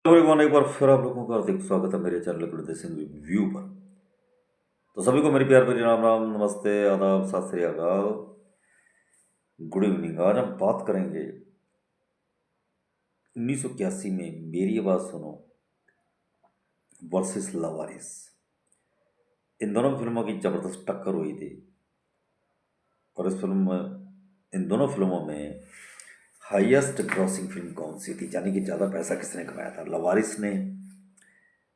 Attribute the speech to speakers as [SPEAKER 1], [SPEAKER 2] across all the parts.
[SPEAKER 1] Everyone, एक बार फिर आप लोगों का हार्दिक स्वागत है मेरे चैनल गुड सिंह व्यू पर। तो सभी को मेरी प्यार भरी राम राम, नमस्ते, आदाब, सत श्री अकाल, गुड इवनिंग। आज हम बात करेंगे 1981 में मेरी आवाज सुनो वर्सेस लवारिस। इन दोनों फिल्मों की जबरदस्त टक्कर हुई थी और इस फिल्म में, इन दोनों फिल्मों में हाईएस्ट ग्रॉसिंग फिल्म कौन सी थी, यानी कि ज़्यादा पैसा किसने कमाया था, लवारिस ने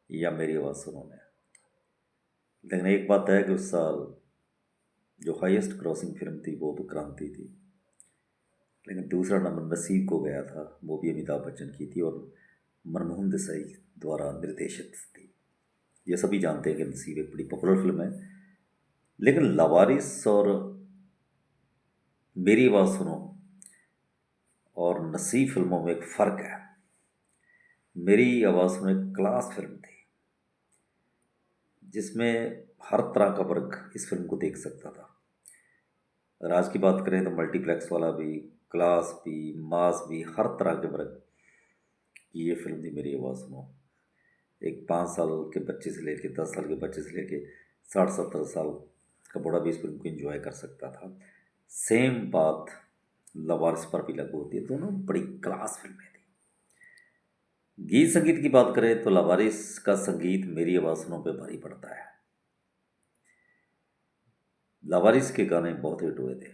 [SPEAKER 1] या मेरी आवाज सुनो ने। लेकिन एक बात है कि उस साल जो हाईएस्ट क्रॉसिंग फिल्म थी वो तो क्रांति थी, लेकिन दूसरा नंबर नसीब को गया था, वो भी अमिताभ बच्चन की थी और मनमोहन देसाई द्वारा निर्देशित थी। ये सभी जानते हैं कि नसीब एक बड़ी पॉपुलर फिल्म है, लेकिन लवारिस और मेरी आवाज़ सुनो और नसीब फिल्मों में एक फ़र्क है। मेरी आवाज़ सुनो एक क्लास फिल्म थी जिसमें हर तरह का वर्ग इस फिल्म को देख सकता था। अगर आज की बात करें तो मल्टीप्लेक्स वाला भी, क्लास भी, मास भी, हर तरह के वर्ग की ये फिल्म थी मेरी आवाज़ सुनो। एक 5 साल के बच्चे से लेके 10 साल के बच्चे से लेके 60-70 साल का बूढ़ा भी इस फिल्म को एंजॉय कर सकता था। सेम बात लवारिस पर भी लागू होती है, दोनों बड़ी क्लास फिल्में थी। गीत संगीत की बात करें तो लवारिस का संगीत मेरी आवाज़ सुनो पे भारी पड़ता है। लवारिस के गाने बहुत हिट हुए थे।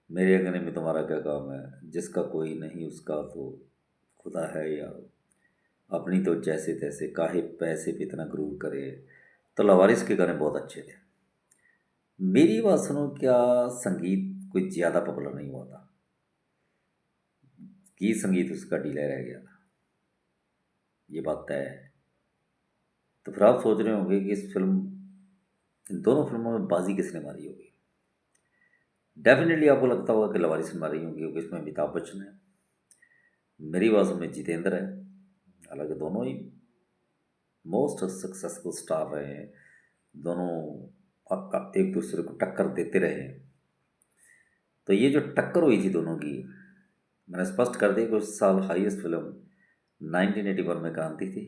[SPEAKER 1] मेरे अंगने में तुम्हारा क्या काम है, जिसका कोई नहीं उसका तो खुदा है यार, अपनी तो जैसे तैसे, काहे पैसे पे इतना गुरूर करे। तो लवारिस के गाने बहुत अच्छे थे। मेरी बात सुनो क्या संगीत कोई ज़्यादा पॉपुलर नहीं हुआ था, गीत संगीत उसका ढीला रह गया था, ये बात तय है। तो फिर आप सोच रहे होंगे कि इस फिल्म, इन दोनों फिल्मों में बाजी किसने मारी होगी। डेफिनेटली आपको लगता होगा कि लवारिस ने मारी होगी, क्योंकि इसमें अमिताभ बच्चन है, मेरी बात में जितेंद्र है। हालांकि दोनों ही मोस्ट सक्सेसफुल स्टार रहे हैं, दोनों एक दूसरे को टक्कर देते रहे हैं। तो ये जो टक्कर हुई थी दोनों की, मैंने स्पष्ट कर दिया कि उस साल हाईएस्ट फिल्म 1981 में क्रांति थी।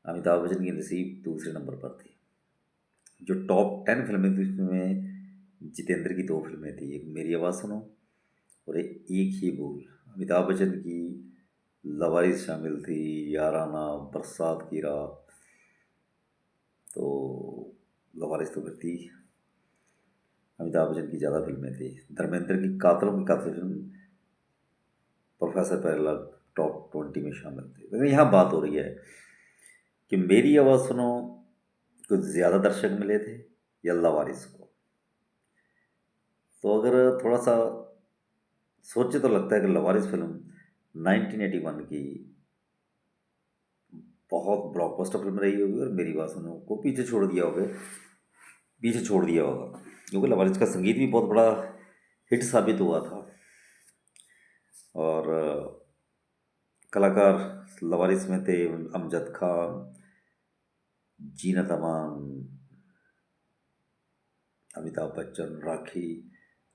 [SPEAKER 1] अमिताभ बच्चन की नसीब दूसरे नंबर पर थी। जो टॉप 10 फिल्में थी उसमें जितेंद्र की 2 फिल्में थी, एक मेरी आवाज़ सुनो और एक ही भूल। अमिताभ बच्चन की लवारिस शामिल थी, याराना, बरसात की रात, तो लवारिस तो फिर थी। अमिताभ बच्चन की ज़्यादा फिल्में थी। धर्मेंद्र की कातलों की कातिल फिल्म, प्रोफेसर पैरेलल टॉप 20 में शामिल थी। लेकिन यहाँ बात हो रही है कि मेरी आवाज़ सुनो कुछ ज़्यादा दर्शक मिले थे या लवारिस को। तो अगर थोड़ा सा सोचे तो लगता है कि लवारिस फिल्म 1981 की बहुत ब्लॉकबस्टर फिल्म रही होगी और मेरी आवाज़ सुनो को पीछे छोड़ दिया होगा, क्योंकि लवारिस का संगीत भी बहुत बड़ा हिट साबित हुआ था। और कलाकार लवारिस में थे अमजद खान, जीनत अमान, अमिताभ बच्चन, राखी,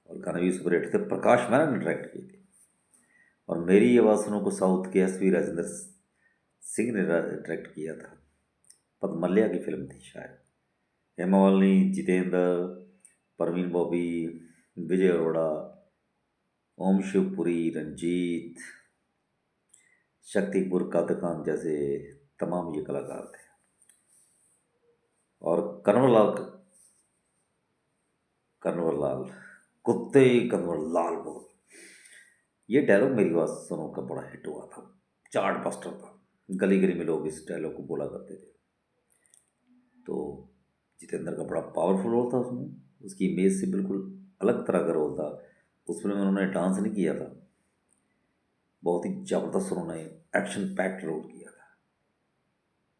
[SPEAKER 1] और गाने भी सुपर हिट थे। प्रकाश मैनन ने डायरेक्ट किए थे। और मेरी आवाज़ सुनो को साउथ के एस वी राजेंद्र सिंह ने डायरेक्ट किया था। पद्मल्या की फिल्म थी शायद। हेमा मालिनी, जितेंद्र, परवीन बॉबी, विजय अरोड़ा, ओम शिवपुरी, रंजीत, शक्तिपुर कादर खान जैसे तमाम ये कलाकार थे। और कन्वर लाल, कुत्ते कन्वर लाल बोल, ये डायलॉग मेरी बात सुनो का बड़ा हिट हुआ था, चार्ट बस्टर था। गली गली में लोग इस डायलॉग को बोला करते थे। तो जितेंद्र का बड़ा पावरफुल रोल था उसमें, उसकी इमेज से बिल्कुल अलग तरह का रोल था। उसमें उन्होंने डांस नहीं किया था, बहुत ही ज़बरदस्त उन्होंने एक्शन पैक्ड रोल किया था।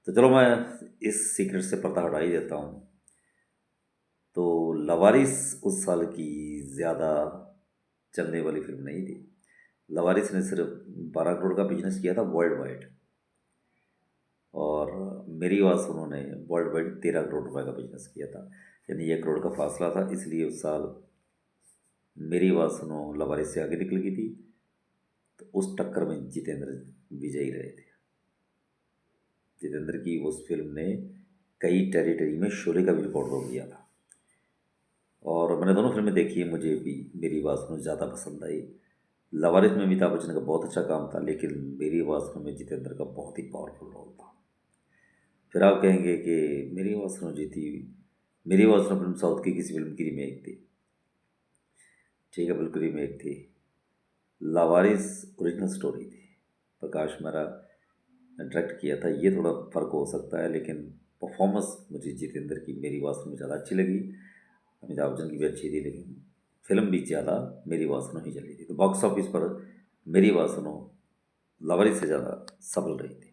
[SPEAKER 1] तो चलो मैं इस सीक्रेट से पर्दा हटा ही देता हूँ। तो लवारिस उस साल की ज़्यादा चलने वाली फिल्म नहीं थी। लवारिस ने सिर्फ 12 करोड़ का बिजनेस किया था वर्ल्ड वाइड, और मेरी आवाज़ उन्होंने वर्ल्ड वाइड 13 करोड़ रुपए का बिजनेस किया था, यानी 1 करोड़ का फासला था। इसलिए उस साल मेरी आवाज़ सुनो लवारिस से आगे निकल गई थी। तो उस टक्कर में जितेंद्र विजयी रहे थे। जितेंद्र की उस फिल्म ने कई टेरिटरी में शोले का भी रिकॉर्ड तोड़ दिया था। और मैंने दोनों फिल्में देखी है, मुझे भी मेरी आवाज़ सुनो ज़्यादा पसंद आई। लवारिस में अमिताभ बच्चन का बहुत अच्छा काम था, लेकिन मेरी आवाज़ सुनो में जितेंद्र का बहुत ही पावरफुल रोल था। फिर आप कहेंगे कि मेरी आवाज़ सुनो जीती, मेरी आवाज़ सुनो फिल्म साउथ की किसी फिल्म की रीमेक थी। ठीक है, बिल्कुल रीमेक थी। लावारिस ओरिजिनल स्टोरी थी, प्रकाश मेहरा ने डायरेक्ट किया था। ये थोड़ा फ़र्क हो सकता है, लेकिन परफॉर्मेंस मुझे जितेंद्र की मेरी आवाज़ में ज़्यादा अच्छी लगी। अमिताभ बच्चन की भी अच्छी थी, लेकिन फिल्म भी ज़्यादा मेरी आवाज़ सुनो ही चली थी। तो बॉक्स ऑफिस पर मेरी आवाज़ सुनो लावारिस से ज़्यादा सफल रही थी।